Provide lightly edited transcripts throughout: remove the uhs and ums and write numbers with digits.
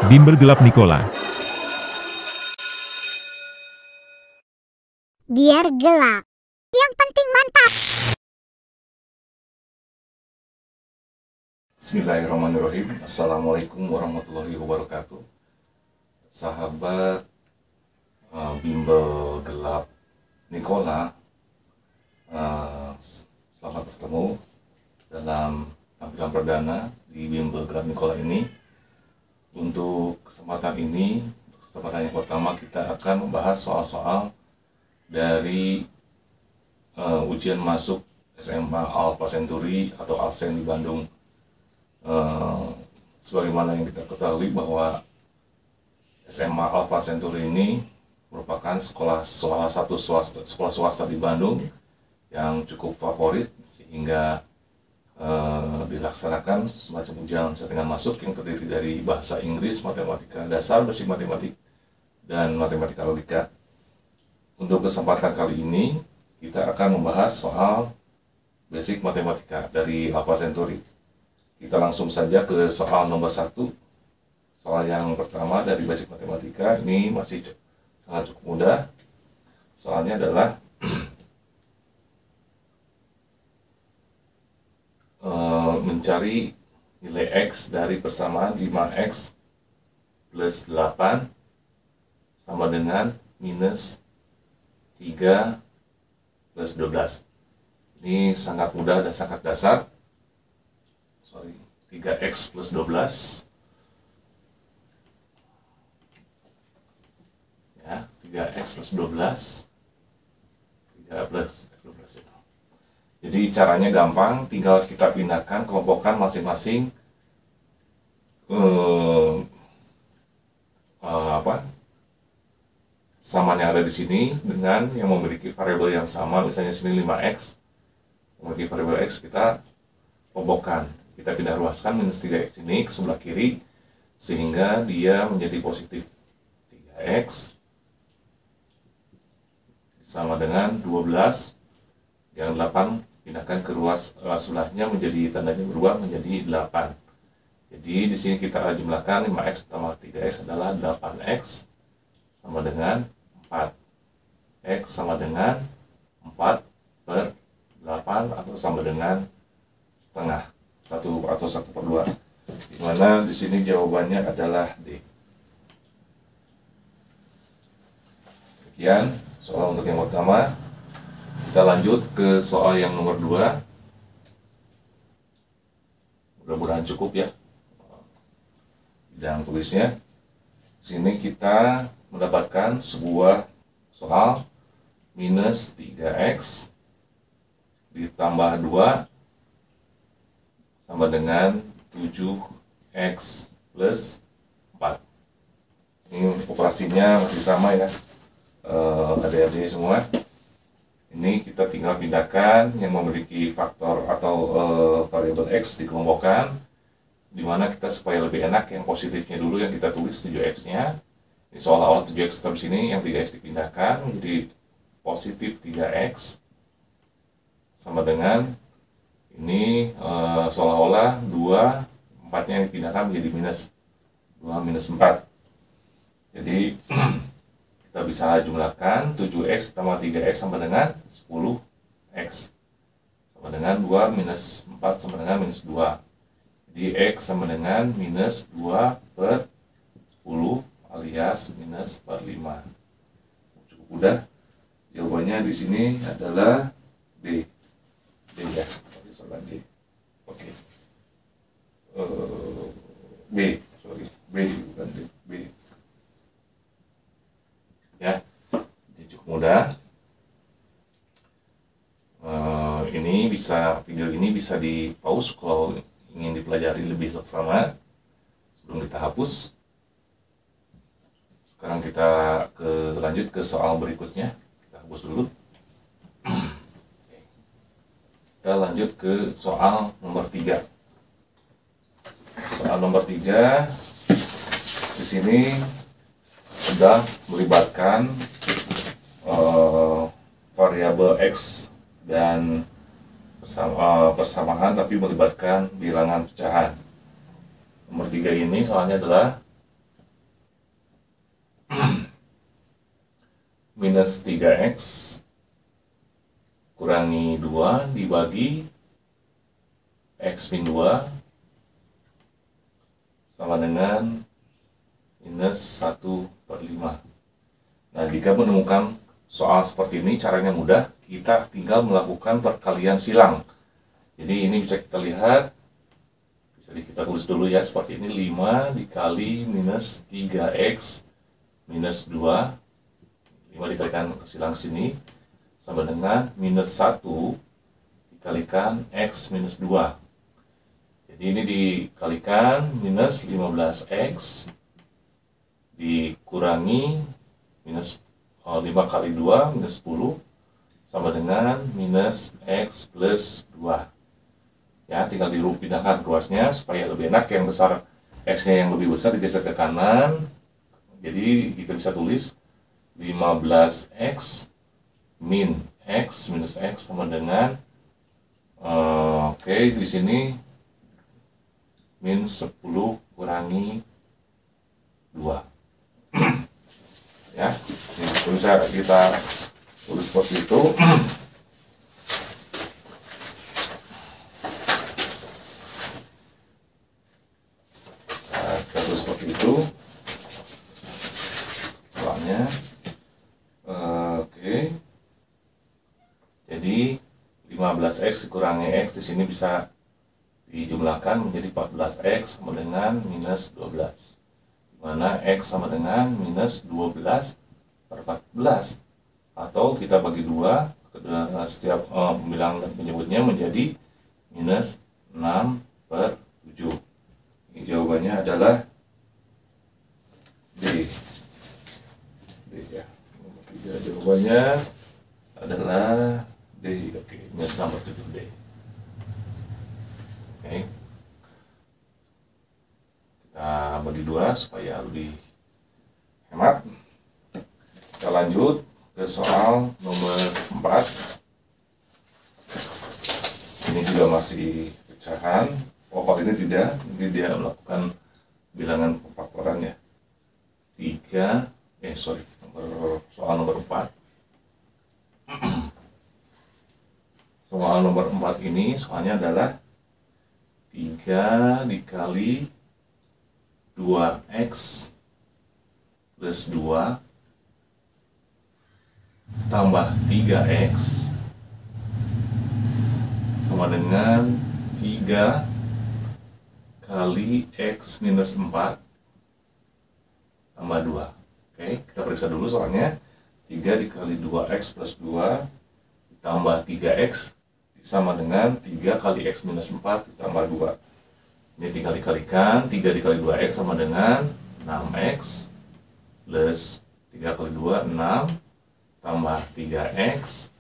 Bimbel gelap Nikola. Biar gelap. Yang penting mantap. Bismillahirrahmanirrahim. Assalamualaikum warahmatullahi wabarakatuh. Sahabat Bimbel gelap Nikola, selamat bertemu dalam tampilan perdana di Bimbel gelap Nikola ini. Untuk kesempatan yang pertama kita akan membahas soal-soal dari ujian masuk SMA Alpha Centauri atau Alsen di Bandung. Sebagaimana yang kita ketahui bahwa SMA Alpha Centauri ini merupakan salah satu sekolah swasta di Bandung yang cukup favorit, sehingga dilaksanakan semacam ujian settingan masuk yang terdiri dari bahasa Inggris, matematika dasar, basic matematik, dan matematika logika. Untuk kesempatan kali ini kita akan membahas soal basic matematika dari Alpha Centauri. Kita langsung saja ke soal nomor 1. Soal yang pertama dari basic matematika ini masih sangat cukup mudah. Soalnya adalah mencari nilai X dari persamaan 5X plus 8 sama dengan minus 3 plus 12. Ini sangat mudah dan sangat dasar. 3X plus 12. Ya, 3X plus 12. 3 plus 12 ya. Jadi caranya gampang, tinggal kita pindahkan, kelompokkan masing-masing persamaan yang ada di sini dengan yang memiliki variabel yang sama. Misalnya sini 5X, memiliki variabel X, kita kelompokkan, kita pindah ruaskan minus 3X ini ke sebelah kiri sehingga dia menjadi positif. 3X sama dengan 12, yang 8 pindahkan ke ruas sebelahnya, menjadi tandanya berubah menjadi 8. Jadi di sini kita jumlahkan 5X tambah 3X adalah 8X sama dengan 4. X sama dengan 4 per 8 atau sama dengan setengah, 1 atau 1 per 2. Dimana di sini jawabannya adalah D. Sekian soal untuk yang pertama. Kita lanjut ke soal yang nomor 2. Mudah-mudahan cukup ya bidang tulisnya. Sini kita mendapatkan sebuah soal minus 3X ditambah 2 sama dengan 7X plus 4. Ini operasinya masih sama ya, adik-adik semua. Ini kita tinggal pindahkan yang memiliki faktor atau variabel X dikelompokkan, dimana kita supaya lebih enak yang positifnya dulu yang kita tulis 7X-nya. Ini seolah-olah 7X tetap sini, yang 3X dipindahkan menjadi positif 3X sama dengan ini seolah-olah 2, 4-nya dipindahkan menjadi minus 2 minus 4. Jadi kita bisa jumlahkan 7X tambah 3X sama dengan 10X sama dengan 2 minus 4 sama dengan minus 2. Jadi X sama dengan minus 2 per 10 alias minus per 5. Cukup mudah. Jawabannya di sini adalah D. D ya. D. Oke. B. Sorry. B bukan D. B. Ya. Jadi cukup mudah. Video ini bisa di pause kalau ingin dipelajari lebih seksama sebelum kita hapus. Sekarang kita lanjut ke soal berikutnya. Kita hapus dulu. Kita lanjut ke soal nomor 3. Soal nomor 3 di sini sudah melibatkan variabel X dan persamaan tapi melibatkan bilangan pecahan. Nomor 3 ini soalnya adalah minus 3x kurangi 2 dibagi x min 2 sama dengan minus 1/5. Nah, jika menemukan soal seperti ini, caranya mudah. Kita tinggal melakukan perkalian silang. Jadi ini bisa kita lihat, bisa kita tulis dulu ya, seperti ini. 5 dikali minus 3x minus 2, 5 dikalikan silang sini, sama dengan minus 1 dikalikan x minus 2. Jadi ini dikalikan minus 15x dikurangi minus 5 kali 2 minus 10 sama dengan minus x plus 2. Ya, tinggal dipindahkan ruasnya supaya lebih enak. Yang besar, x-nya yang lebih besar digeser ke kanan. Jadi kita bisa tulis 15x min x minus x sama dengan di sini min 10 kurangi 2. Ya, ini bisa kita tulis seperti itu. Kita tulis seperti itu soalnya. Jadi 15x dikurangi x di sini bisa dijumlahkan menjadi 14x sama dengan minus 12, dimana x sama dengan minus 12 per 14, atau kita bagi 2 setiap pembilang dan penyebutnya menjadi minus 6 per 7. Ini jawabannya adalah D. D ya. Jawabannya adalah D. Oke, minus 6 per 7 D. Oke. Kita bagi 2 supaya lebih hemat. Kita lanjut ke soal nomor 4. Ini juga masih pecahan. Kalau ini tidak, ini dia melakukan bilangan pemfaktoran ya. Soal nomor 4. Soal nomor 4 ini soalnya adalah 3 dikali 2x plus 2 tambah 3x sama dengan 3 kali x minus 4 tambah 2. Oke, kita periksa dulu soalnya. 3 dikali 2x plus 2 ditambah 3x sama dengan 3 kali x minus 4 ditambah 2. Ini tinggal dikalikan. 3 dikali 2x sama dengan 6x plus 3 kali 2 6 tambah 3x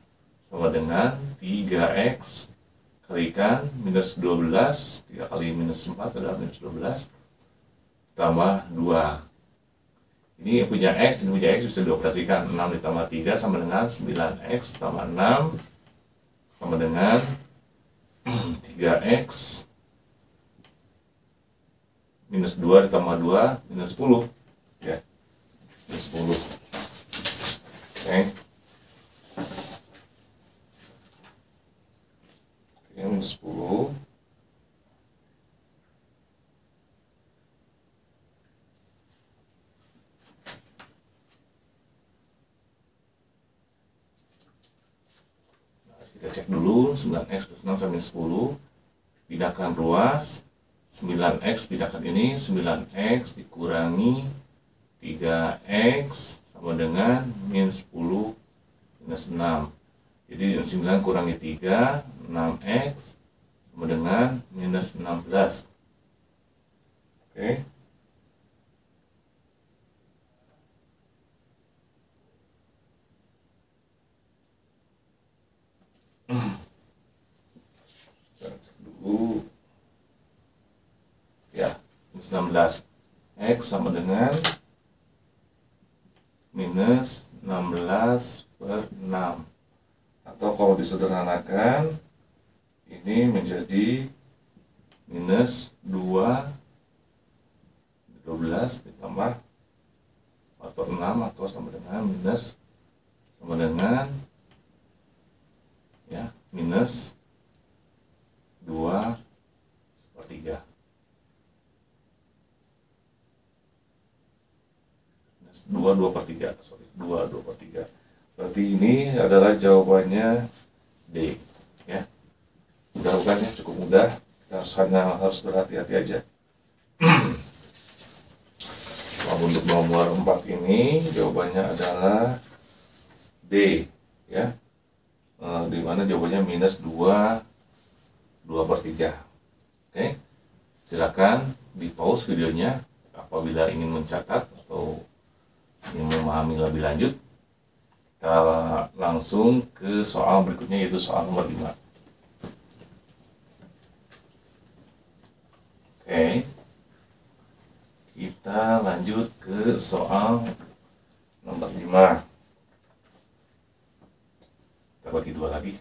sama dengan 3x kalikan minus 12. 3 kali minus 4 adalah minus 12 tambah 2. Ini punya x, ini punya x, bisa dioperasikan. 6 ditambah 3 sama dengan 9x tambah 6 sama dengan 3x minus 2 ditambah 2 minus 10 ya, minus 10. Oke, minus 10. Kita cek dulu 9x plus 6 sama 10. Pindahkan ruas. 9x pindahkan ini. 9x dikurangi 3x sama dengan minus 10 minus 6. Jadi 9 kurangi 3, 6x sama dengan minus 16. Oke. Dulu ya, minus 16. X sama dengan minus 16 per 6, atau kalau disederhanakan ini menjadi minus 12 ditambah 4 per 6 atau sama dengan minus sama dengan ya minus 2/3. Minus 2/3, sorry, 2/3. Berarti ini adalah jawabannya D, ya. Mudah bukan ya, cukup mudah. Kita harus berhati-hati aja. Untuk nomor 4 ini jawabannya adalah D, ya. Dimana jawabannya minus 2/3. Oke, silakan di pause videonya apabila ingin mencatat atau ingin memahami lebih lanjut. Kita langsung ke soal berikutnya, yaitu soal nomor 5. Oke, kita lanjut ke soal nomor 5. Kita bagi 2 lagi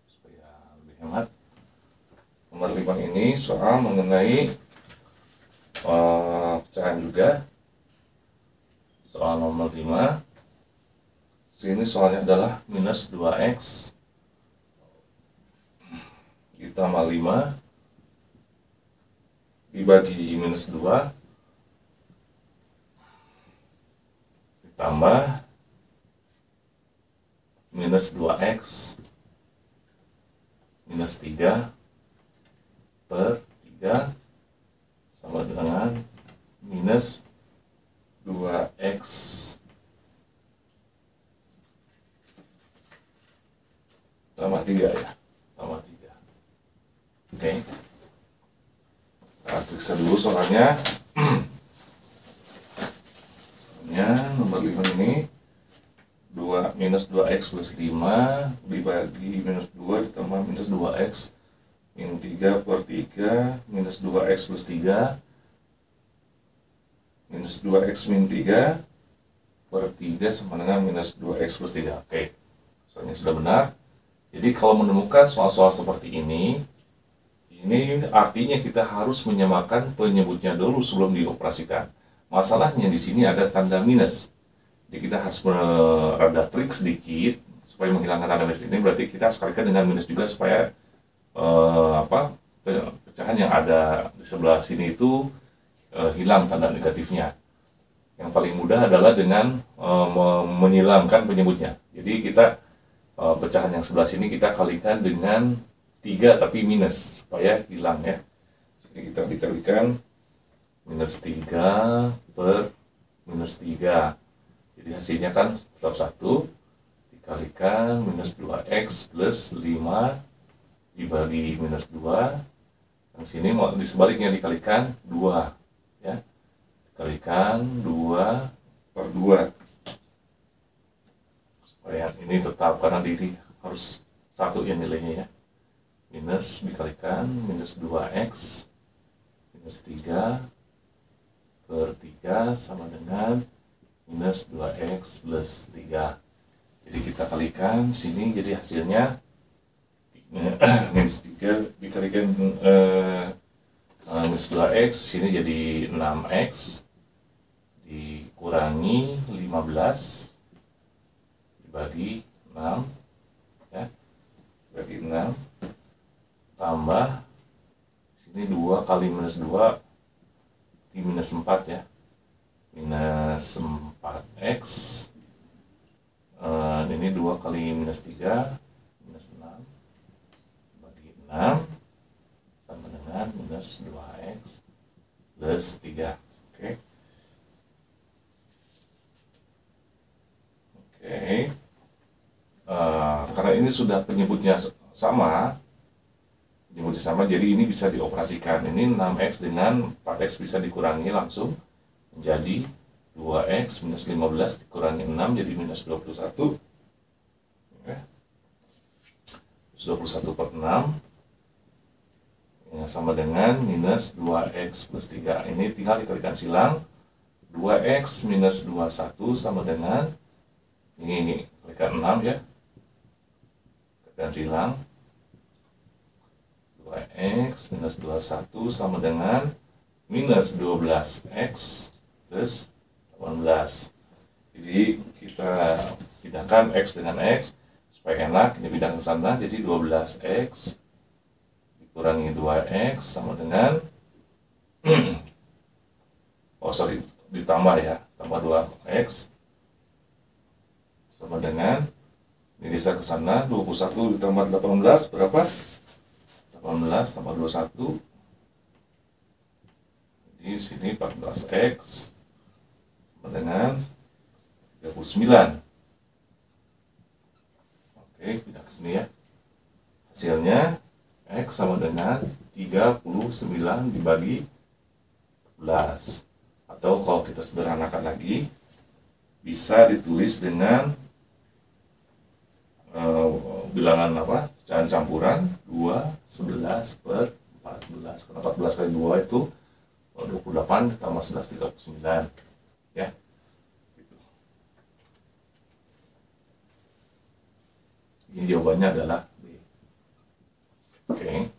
supaya lebih hemat. Nomor 5 ini soal mengenai pecahan juga. Soal nomor 5. Sini soalnya adalah minus 2x ditambah 5 dibagi minus 2 ditambah minus 2x minus 3/3 sama dengan minus 2x tambah 3, ya, tambah 3. Oke, kita periksa dulu soalnya. Nomor 5 ini minus 2x plus 5 dibagi minus 2 ditambah minus 2x min 3/3 minus 2x plus 3 minus 2x min 3/3 sama dengan minus 2x plus 3. Oke, soalnya sudah benar. Jadi kalau menemukan soal-soal seperti ini artinya kita harus menyamakan penyebutnya dulu sebelum dioperasikan. Masalahnya di sini ada tanda minus. Jadi kita harus rada trik sedikit supaya menghilangkan tanda minus ini. Berarti kita harus kalikan dengan minus juga supaya pecahan yang ada di sebelah sini itu hilang tanda negatifnya. Yang paling mudah adalah dengan menyilangkan penyebutnya. Jadi kita pecahan yang sebelah sini kita kalikan dengan 3 tapi minus supaya hilang, ya. Jadi kita dikalikan minus 3/-3. Jadi hasilnya kan tetap 1 dikalikan minus 2x plus 5 dibagi minus 2. Yang sini mau di sebaliknya dikalikan 2, ya. Dikalikan 2/2. Supaya ini tetap, karena diri harus 1 ya nilainya, ya. Minus dikalikan minus 2x minus 3/3 sama dengan minus 2x plus 3. Jadi kita kalikan sini, jadi hasilnya minus 3 dikalikan minus 2x, sini jadi 6x dikurangi 15 dibagi 6, ya, bagi 6 tambah sini 2 kali minus 2 di minus 4, ya, minus 4x. Ini 2 kali minus 3 minus 6 bagi 6 sama dengan minus 2x plus 3. Oke. Karena ini sudah penyebutnya sama, jadi ini bisa dioperasikan. Ini 6x dengan 4x bisa dikurangi langsung menjadi 2x minus 15 dikurangi 6 jadi minus 21. Oke. 21/6 yang sama dengan minus 2x plus 3. Ini tinggal dikalikan silang. 2x minus 21 sama dengan ini kalikan 6, ya. Kalikan silang. 2x minus 21 sama dengan minus 12x plus 18. Jadi kita pindahkan X dengan X supaya enak, ini pindah ke sana, jadi 12X dikurangi 2X sama dengan oh sorry, ditambah ya, tambah 2X sama dengan, ini bisa ke sana, 21 ditambah 18 berapa? 18 tambah 21, di sini 14X sama dengan 39. Oke, pindah ke sini ya. Hasilnya X sama dengan 39 dibagi 14. Atau kalau kita sederhanakan lagi, bisa ditulis dengan bilangan apa? Pecahan campuran 2, 11 per 14. Karena 14 kali 2 itu 28 ditambah 11, 39. Ya. Gitu. Ini jawabannya adalah B. Oke.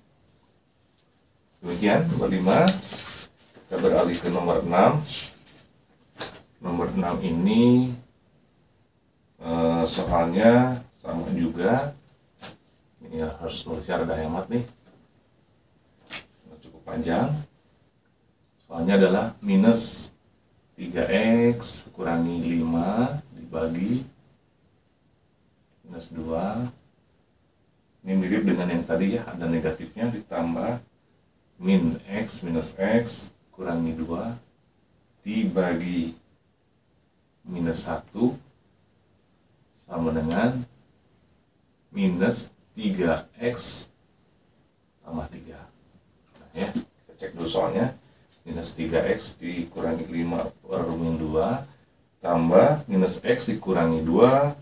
Demikian nomor 5. Kita beralih ke nomor 6. Nomor 6 ini soalnya sama juga. Ini harus nulisnya rada hemat nih. Cukup panjang. Soalnya adalah minus 3X kurangi 5 dibagi minus 2. Ini mirip dengan yang tadi ya, ada negatifnya ditambah min X minus X kurangi 2 dibagi minus 1 sama dengan minus 3X tambah 3. Nah ya, kita cek dulu soalnya. Minus 3X dikurangi 5 per min 2 tambah minus X dikurangi 2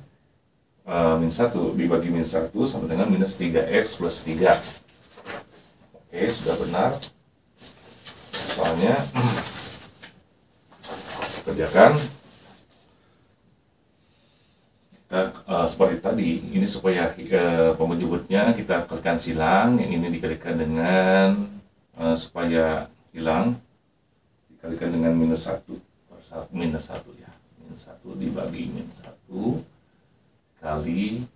min 1 dibagi min 1 sama dengan minus 3X plus 3. Oke, sudah benar. Soalnya kerjakan. Kita seperti tadi, ini supaya pemujubutnya kita kalikan silang, yang ini dikalikan dengan supaya hilang, dikalikan dengan minus 1 per 1, minus 1 ya, minus 1 dibagi minus 1 kali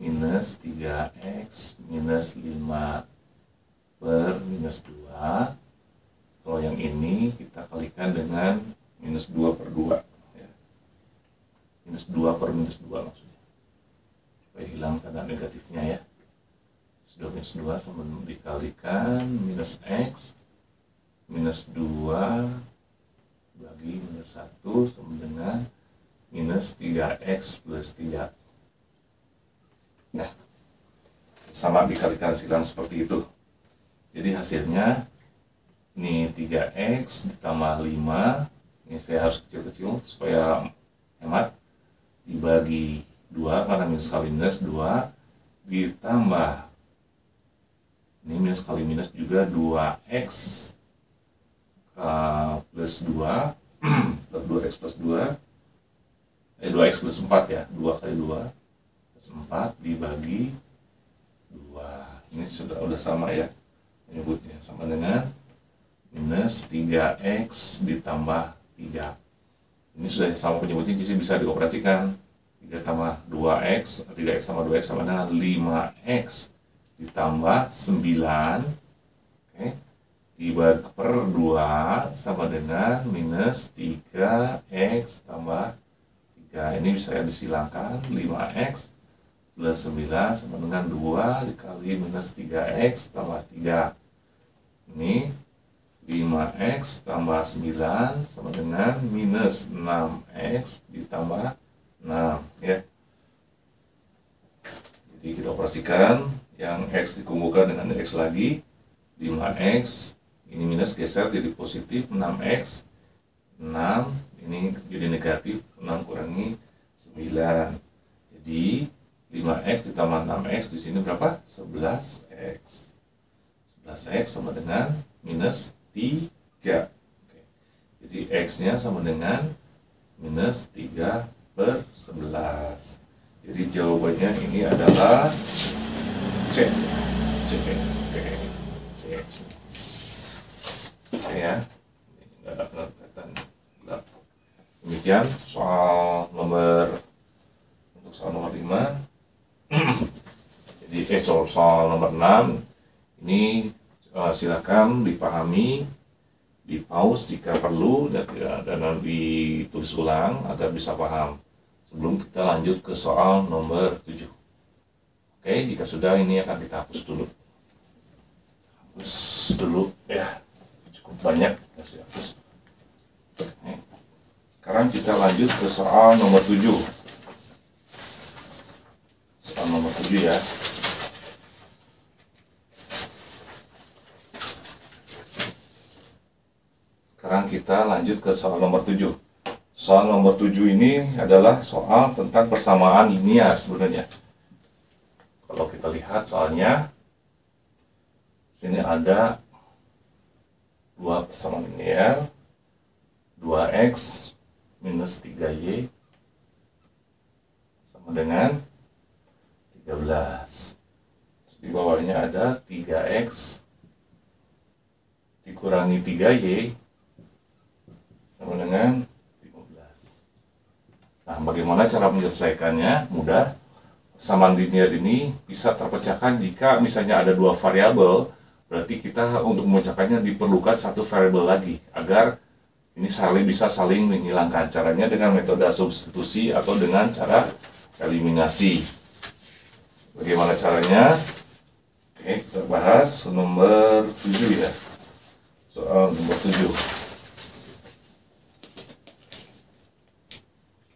minus 3X minus 5 per minus 2. Kalau yang ini kita kalikan dengan minus 2 per 2 ya. Minus 2 per minus 2 maksudnya, supaya hilang tanda negatifnya ya. Sudah minus 2 sama dikalikan minus X minus 2 bagi minus 1 sama dengan minus 3X plus 3. Nah, sama dikalikan silang seperti itu. Jadi hasilnya ini 3X ditambah 5, ini saya harus kecil-kecil supaya hemat, dibagi 2 karena minus kali minus 2 ditambah ini minus kali minus juga 2X plus 2 plus 2X plus 2 2X plus 4 ya, 2 kali 2 plus 4 dibagi 2. Ini sudah sama ya menyebutnya, sama dengan minus 3X ditambah 3. Ini sudah sama penyebutnya, jadi bisa dioperasikan. 3 tambah 2X, 3X tambah 2X sama dengan 5X ditambah 9, oke, dibagi per 2 sama dengan minus 3X tambah 3. Ini bisa disilangkan, 5X plus 9 sama dengan 2 dikali minus 3X tambah 3. Ini 5X tambah 9 sama dengan minus 6X ditambah 6 ya. Jadi kita operasikan, yang X dikumpulkan dengan X lagi, 5X, ini minus geser jadi positif, 6X, 6, ini jadi negatif, 6 kurangi 9. Jadi 5X ditambah 6X di sini berapa? 11X. 11X sama dengan minus 3. Oke. Jadi X-nya sama dengan minus 3 per 11. Jadi jawabannya ini adalah C. C. C. C ya. Nggak ada kelihatan. Demikian soal nomor, untuk soal nomor 6 ini silakan dipahami, di pause jika perlu, dan ditulis ulang agar bisa paham sebelum kita lanjut ke soal nomor 7. Oke, jika sudah ini akan kita hapus dulu. Hapus dulu ya, cukup banyak kita hapus. Oke. Sekarang kita lanjut ke soal nomor 7. Soal nomor 7 ya. Sekarang kita lanjut ke soal nomor 7. Soal nomor 7 ini adalah soal tentang persamaan linear sebenarnya. Kalau kita lihat soalnya, sini ada dua persamaan linear, 2x minus 3y sama dengan 13. Di bawahnya ada 3x dikurangi 3y sama dengan 15. Nah, bagaimana cara menyelesaikannya? Mudah. Persamaan linear ini bisa terpecahkan jika misalnya ada dua variabel, berarti kita untuk memecahkannya diperlukan satu variabel lagi agar ini bisa saling menghilangkan. Caranya dengan metode substitusi atau dengan cara eliminasi. Bagaimana caranya? Oke, kita bahas nomor 7 ya. Soal nomor 7.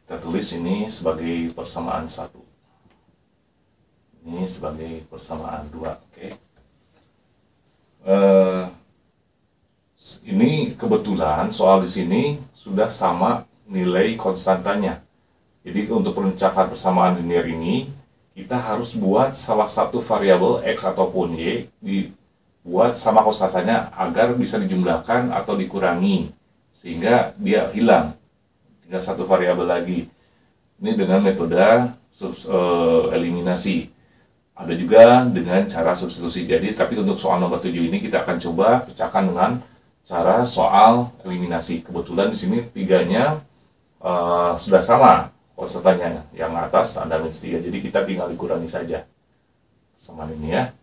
Kita tulis ini sebagai persamaan 1. Ini sebagai persamaan 2. Oke. Ini kebetulan soal di sini sudah sama nilai konstantanya. Jadi untuk pemecahan persamaan linear ini, kita harus buat salah satu variabel x ataupun y dibuat sama konstantanya agar bisa dijumlahkan atau dikurangi sehingga dia hilang. Tinggal satu variabel lagi. Ini dengan metode eliminasi. Ada juga dengan cara substitusi. Jadi, tapi untuk soal nomor 7 ini kita akan coba pecahkan dengan cara soal eliminasi. Kebetulan di sini tiganya sudah sama konstantannya. Yang atas ada minus 3. Jadi kita tinggal dikurangi saja. Persamaan ini ya.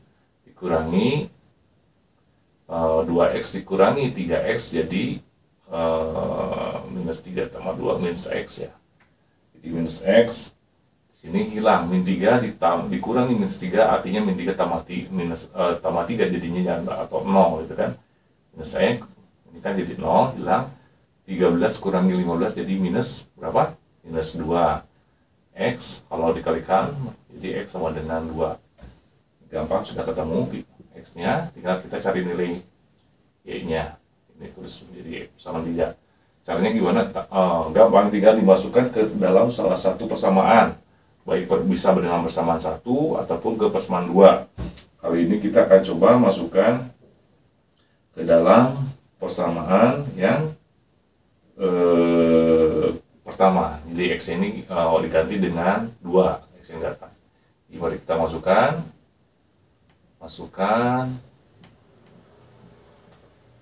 Dikurangi 2x dikurangi 3x jadi minus 3 tambah 2 minus x ya. Jadi minus x sini hilang, min 3 dikurangi minus 3 artinya min 3 tambah 3 jadinya atau 0 gitu kan. Minus x ini kan jadi 0 hilang, 13 kurangi 15 jadi minus berapa? Minus 2 x kalau dikalikan jadi x sama dengan 2. Gampang sudah ketemu x nya, tinggal kita cari nilai y nya. Ini tulis menjadi sama 3. Caranya gimana? Gampang, tinggal dimasukkan ke dalam salah satu persamaan, baik bisa dengan persamaan 1 ataupun ke persamaan 2. Kali ini kita akan coba masukkan ke dalam persamaan yang pertama. Jadi x ini diganti dengan 2, x yang di atas. Jadi mari kita masukkan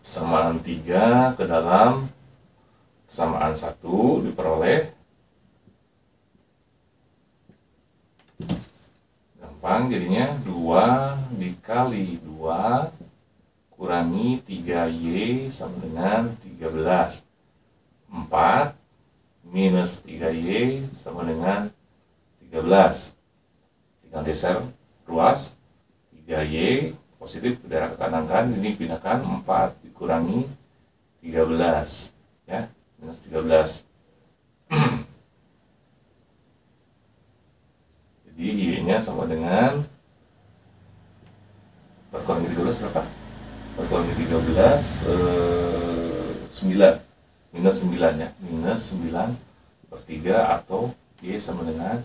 persamaan 3 ke dalam persamaan 1 diperoleh. Gampang jadinya 2 dikali 2 kurangi 3y sama dengan 13. 4 minus 3y sama dengan 13. Tinggal geser ruas 3y positif ke daerah kanan kan, ini pindahkan 4 dikurangi 13 ya, minus 13. Jadi y nya sama dengan 4 kurangi 13 berapa? 4 kurangi 13 9, minus 9 ya, minus 9 per 3 atau y sama dengan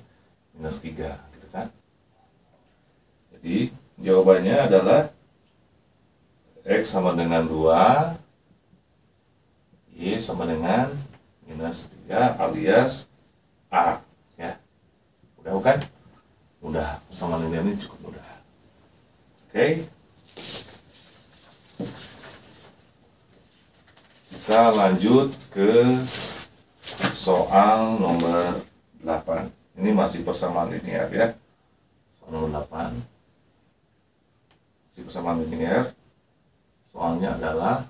minus 3 gitu kan. Jadi jawabannya adalah x sama dengan 2, y sama dengan minus 3 alias A ya. Mudah bukan? Mudah, persamaan linear ini cukup mudah. Oke. Kita lanjut ke soal nomor 8. Ini masih persamaan linear ya. Soal nomor 8. Si persamaan linear soalnya adalah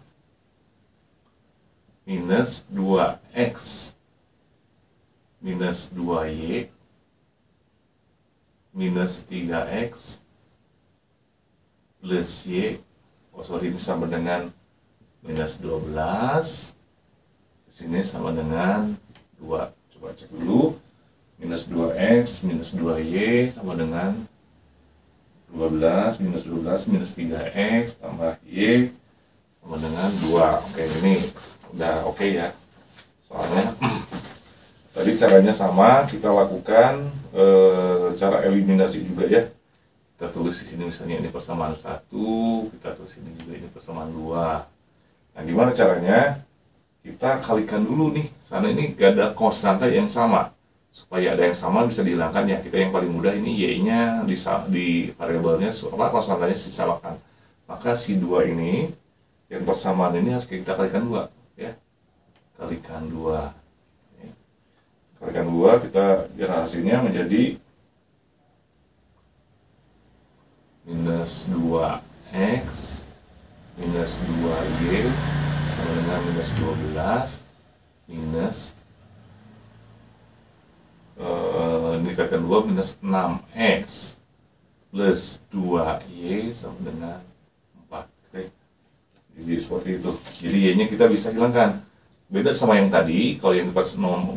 minus 2x minus 2y minus 3x plus y, ini sama dengan minus 12, di sini sama dengan 2. Coba cek dulu, minus 2x minus 2y sama dengan 12, minus 12 minus 3x tambah y sama dengan 2. Oke, ini udah oke ya. Soalnya tadi caranya sama, kita lakukan cara eliminasi juga ya. Kita tulis di sini misalnya ini persamaan 1, kita tulis ini juga ini persamaan 2. Nah, gimana caranya? Kita kalikan dulu nih, karena ini gak ada konstanta yang sama. Supaya ada yang sama bisa dihilangkan ya. Kita yang paling mudah ini y-nya di variabelnya konstantanya disamakan. Maka si 2 ini yang persamaan ini harus kita kalikan 2 ya. Kalikan 2. Kalikan 2, kita hasilnya menjadi minus 2x minus 2y sama dengan minus 12 minus ini kalikan 2 minus 6x plus 2y sama dengan 4. Oke. Jadi seperti itu. Jadi y-nya kita bisa hilangkan. Beda sama yang tadi, kalau yang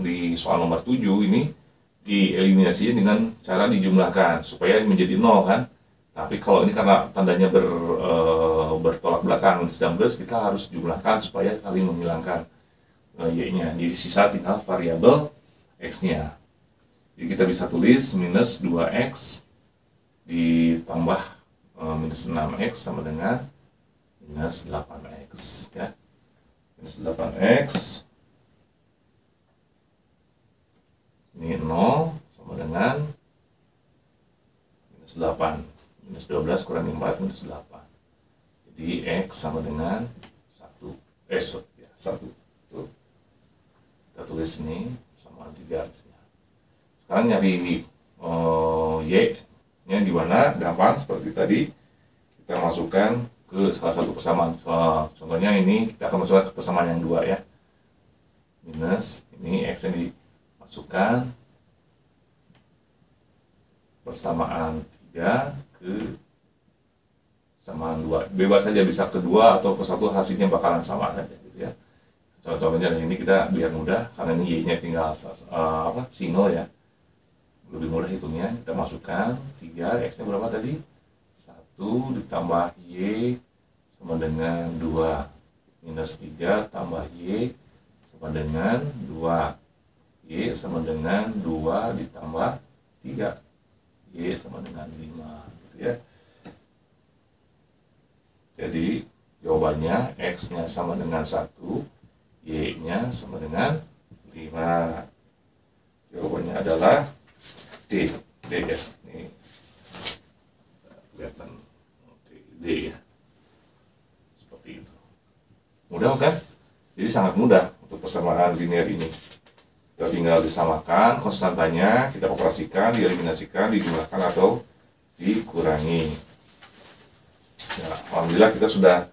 di soal nomor 7 ini dieliminasinya dengan cara dijumlahkan supaya menjadi 0 kan. Tapi kalau ini karena tandanya bertolak belakang, 19 kita harus jumlahkan supaya saling menghilangkan y-nya. Jadi sisa tinggal variabel x-nya. Jadi kita bisa tulis minus 2x ditambah minus 6x sama dengan minus 8x ya. Minus 8x ini 0 sama dengan minus 8. Minus 12 kurangi 4 minus 8. Jadi x sama dengan 1. 1. Tuh. Kita tulis ini sama 3 misalnya. Sekarang nyari y-nya gimana? Gampang seperti tadi. Kita masukkan ke salah satu persamaan. Contohnya ini kita akan masukkan ke persamaan yang 2 ya. Minus ini x-nya dimasukkan persamaan 3 ke persamaan 2. Bebas saja, bisa kedua atau ke satu, hasilnya bakalan sama saja gitu ya. Contohnya di sini kita biar mudah, karena ini y-nya tinggal single ya. Lebih mudah hitungnya, kita masukkan 3, x-nya berapa tadi? 1 ditambah y sama dengan 2 minus 3 tambah y sama dengan 2 y sama dengan 2 ditambah 3 y sama dengan 5 gitu ya. Jadi jawabannya x-nya sama dengan 1, y-nya sama dengan 5. Jawabannya adalah D ya. Ini kelihatan. Oke, D ya. Seperti itu. Mudah kan? Jadi sangat mudah untuk persamaan linear ini. Kita tinggal disamakan konstantanya, kita operasikan, dieliminasikan, dijumlahkan atau dikurangi. Nah, alhamdulillah kita sudah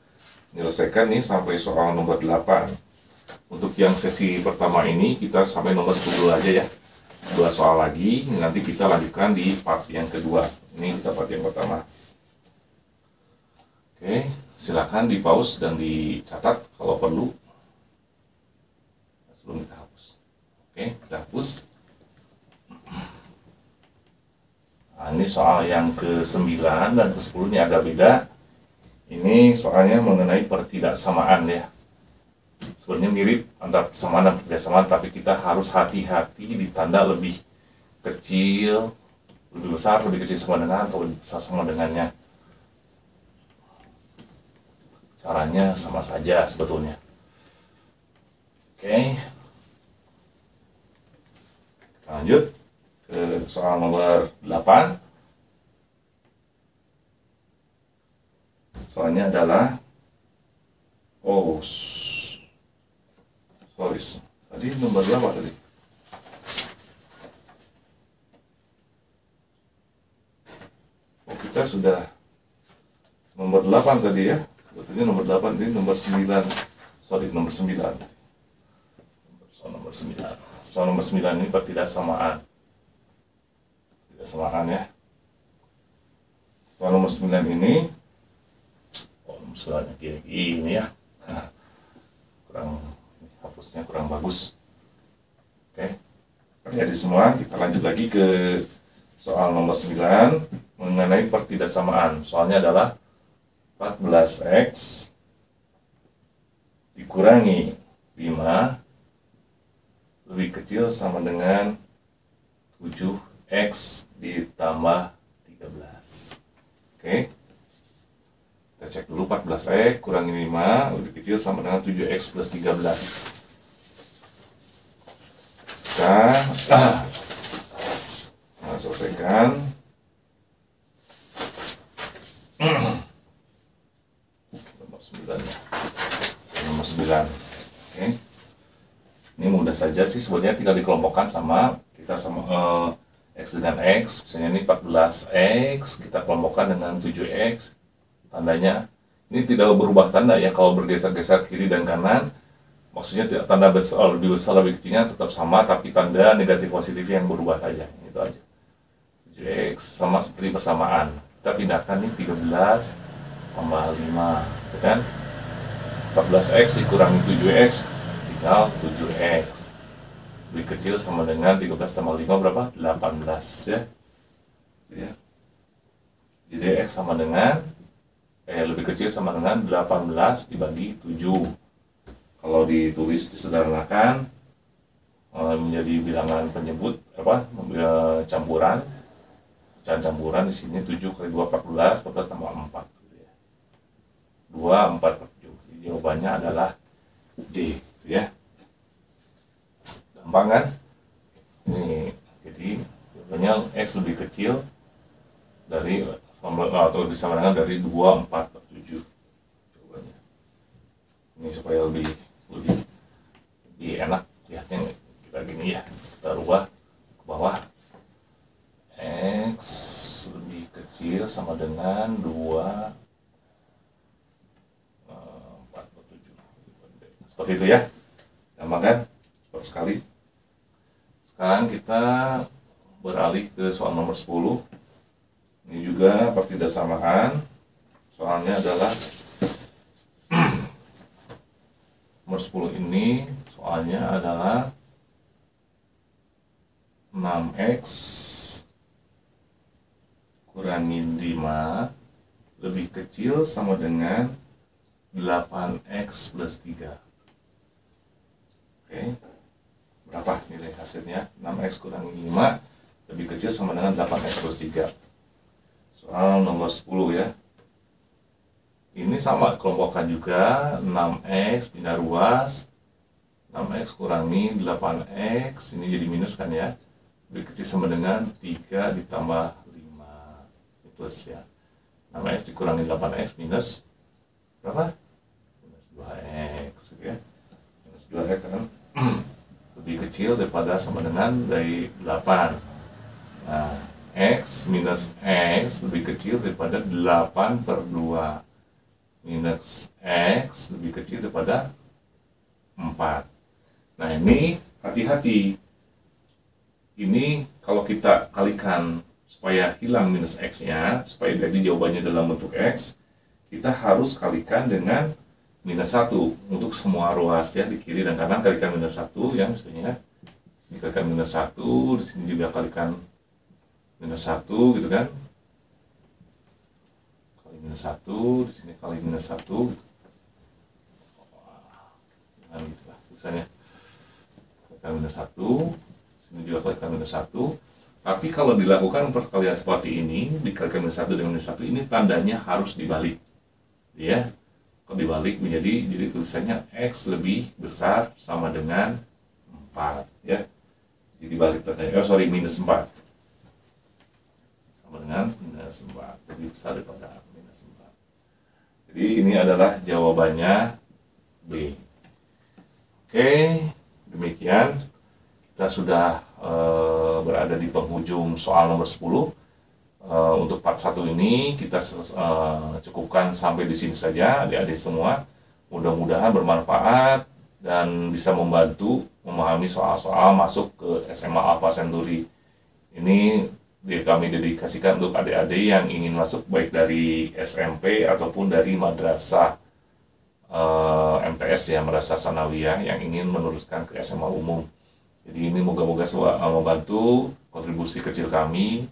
menyelesaikan nih sampai soal nomor 8. Untuk yang sesi pertama ini kita sampai nomor 10 aja ya. 2 soal lagi, nanti kita lanjutkan di part yang kedua. Ini kita part yang pertama. Oke, silakan di pause dan dicatat kalau perlu sebelum kita hapus. Oke, kita hapus. Nah, ini soal yang ke-9 dan ke-10 ini agak beda. Ini soalnya mengenai pertidaksamaan ya. Sebenarnya mirip antara persamaan dan pertidaksamaan, tapi kita harus hati-hati di tanda lebih kecil, lebih besar, lebih kecil sama dengan, atau lebih besar sama dengannya. Caranya sama saja sebetulnya. Oke. Kita lanjut ke soal nomor 8. Soalnya adalah tadi nomor berapa tadi? Kita sudah nomor 8 tadi ya. Sebetulnya nomor 8 ini nomor 9. Sorry, nomor 9. Soal nomor 9. Soal nomor 9 ini pertidaksamaan. Pertidaksamaan ya. Soal nomor 9 ini nomor 9 kayak ini ya. Kurang, hapusnya kurang bagus. Oke. Jadi semua, kita lanjut lagi ke soal nomor 9 mengenai pertidaksamaan. Soalnya adalah 14x dikurangi 5 lebih kecil sama dengan 7x ditambah 13. Oke. Kita cek dulu 14x kurangi 5 lebih kecil sama dengan 7x plus 13. Kita selesaikan. Nomor 9 ya. Nomor 9. Oke. Ini mudah saja sih sebetulnya, tinggal dikelompokkan sama kita sama x dengan x. Misalnya ini 14x kita kelompokkan dengan 7x. Tandanya ini tidak berubah tanda ya, kalau bergeser-geser kiri dan kanan. Maksudnya tanda besar, lebih besar, lebih kecilnya tetap sama, tapi tanda negatif positif yang berubah saja. Itu aja. 7x sama seperti persamaan. Kita pindahkan nih 13 tambah 5, gitu kan? 14x dikurangi 7x tinggal 7x. Lebih kecil sama dengan 13 tambah 5 berapa? 18 ya. Ya. Jadi x sama dengan lebih kecil sama dengan 18 dibagi 7. Kalau ditulis disederhanakan menjadi bilangan penyebut campuran. Pecahan campuran di sini 7 kali 2 14, 14 tambah 4 gitu ya. 2 4 7. Jadi jawabannya adalah D gitu ya. Gampang kan? Ini jadi jawabannya x lebih kecil dari atau lebih sama dengan dari 2 4 7 jawabannya. Ini supaya lebih enak lihatnya, kita gini ya, kita rubah ke bawah. X lebih kecil sama dengan 2 4 7. Seperti itu ya. Gampang kan? Cepat sekali. Sekarang kita beralih ke soal nomor 10. Ini juga pertidaksamaan. Soalnya adalah nomor 10 ini soalnya adalah 6x kurangi 5 lebih kecil sama dengan 8x plus 3. Oke. Berapa nilai hasilnya? 6x kurangi 5 lebih kecil sama dengan 8x plus 3. Soal nomor 10 ya. Ini sama kelompokkan juga, 6x pindah ruas, 6x kurangi 8x, ini jadi minus kan ya, lebih kecil sama dengan 3 ditambah 5, ini plus ya. 6x dikurangi 8x minus berapa? Minus 2x gitu ya. Minus 2x kan lebih kecil daripada sama dengan dari 8. Nah, x minus x lebih kecil daripada 8 per 2. Minus x lebih kecil daripada 4. Nah ini hati-hati. Ini kalau kita kalikan supaya hilang minus x-nya, supaya jadi jawabannya dalam bentuk x, kita harus kalikan dengan minus 1 untuk semua ruas ya, di kiri dan kanan kalikan minus 1 ya, misalnya ini kalikan minus 1, di sini juga kalikan minus 1 gitu kan. Minus 1, di sini kali minus 1 gitu. Nah, gitu lah tulisannya. Kalikan minus 1, sini juga kalikan minus 1. Tapi kalau dilakukan perkalian seperti ini, dikalikan minus 1 dengan minus 1, ini tandanya harus dibalik. Ya. Kalau dibalik menjadi, jadi tulisannya x lebih besar sama dengan 4 ya. Jadi dibalik tandanya, minus 4. Sama dengan minus 4, lebih besar daripada minus 4. Jadi ini adalah jawabannya B. Oke, demikian kita sudah berada di penghujung soal nomor 10. Untuk part 1 ini kita cukupkan sampai di sini saja adik-adik semua. Mudah-mudahan bermanfaat dan bisa membantu memahami soal-soal masuk ke SMA Alfa Centauri. Ini kami dedikasikan untuk adik-adik yang ingin masuk baik dari SMP ataupun dari madrasah MTS ya, madrasah sanawiyah yang ingin meneruskan ke SMA umum. Jadi ini moga-moga membantu kontribusi kecil kami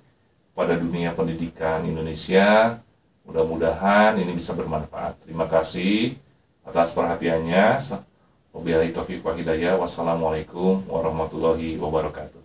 pada dunia pendidikan Indonesia. Mudah-mudahan ini bisa bermanfaat. Terima kasih atas perhatiannya. Wabillahi taufiq wal hidayah. Wassalamualaikum warahmatullahi wabarakatuh.